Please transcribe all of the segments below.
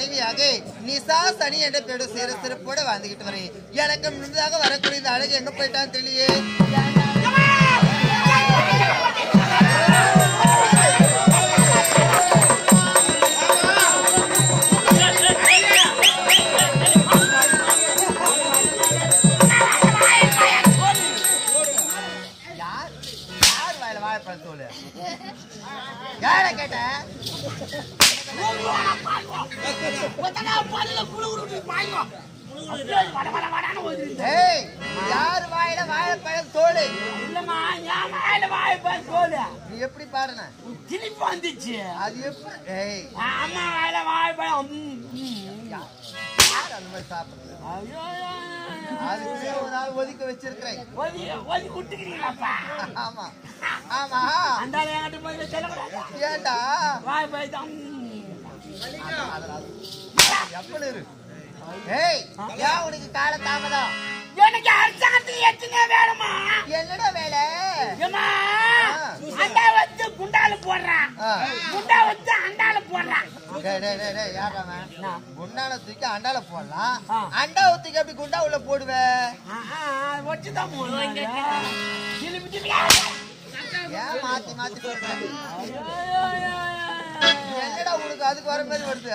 மனைவியாக நிசா சனி என்ற பேரு சிறப்போட வாழ்ந்துகிட்டு வரேன். எனக்கு முன்னதாக வரக்கூடிய இந்த அழகு எங்க போயிட்டான்னு தெரியலையே. யார கேட்ட யாரு வாயில வாழைப்பழம் தோடு இல்லம்மா, என் வாயில வாழைப்பழம் தோடு. நீ எப்படி பாருன திருப்பி வந்துச்சு அது எப்படி? அம்மா வாயில வாழைப்பழம் யார் அந்த மாதிரி சாப்பிடுறது? அதுக்கு ஒரு நாள் ஒதுக்க வச்சிருக்கிறேன். ஆமா ஆமா ஏண்டா எப்படி இரு? ஏன் உனக்கு கால தாமதம்? எனக்கு அரசாங்கத்துக்கு எத்தனை வேணுமா? என்னடா வேலை? அண்டா வச்சு குண்டால போடுறான், குண்டா வச்சு அண்டால போடுறான். குண்டால தூக்கி அண்டால போடலாம், அண்டா ஊத்திக்கு அப்படி குண்டா உள்ள போடுவேன். வச்சுதான் ஏன் மாத்தி மாத்தி போடுறேன்? என்னடா உனக்கு அதுக்கு வர மாதிரி வருது?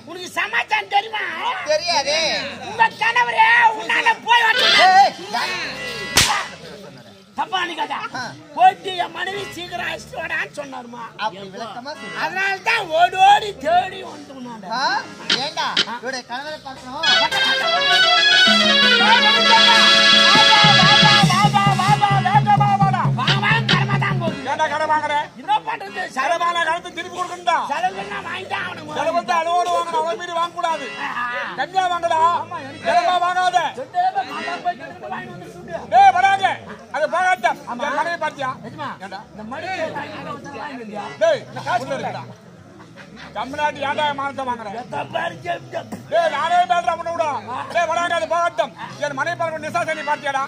உனக்கு சமாச்சாரம் தெரியுமா? தெரியாது. உங்க கணவரே உன்னால போய் தப்பா நிக்காதா போயிட்டு என் மனைவி சீக்கிரம் அழைச்சிட்டு வாடான்னு சொன்னாருமா. அதனாலதான் ஓடி ஓடி தேடி வந்துருந்தாங்க. ஏண்டா இவருடைய கணவரை பார்க்கணும். என்ன பண்றது? செலவான காலத்தை திருப்பி கொடுக்கணும். செலவுன்னா வாங்கிட்டான் அவனுக்கு. செலவத்தை அளவோடு வாங்கணும், அவன் மீறி வாங்க கூடாது. கம்மியா வாங்கடா, செலவா வாங்காத. டேய் வராங்க, அது போகாத. மனைவி பாத்தியா? இந்த மனைவி டேய் காசு இருக்குடா. தமிழ்நாட்டு ஏன்டா மானத்தை வாங்குறேன்? டேய் நானே பேசுறேன் பண்ண விட. டேய் வராங்க, அது போகட்டும். என் மனைவி பார்க்க நிசா சனி பார்த்தியாடா?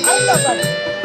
Halo,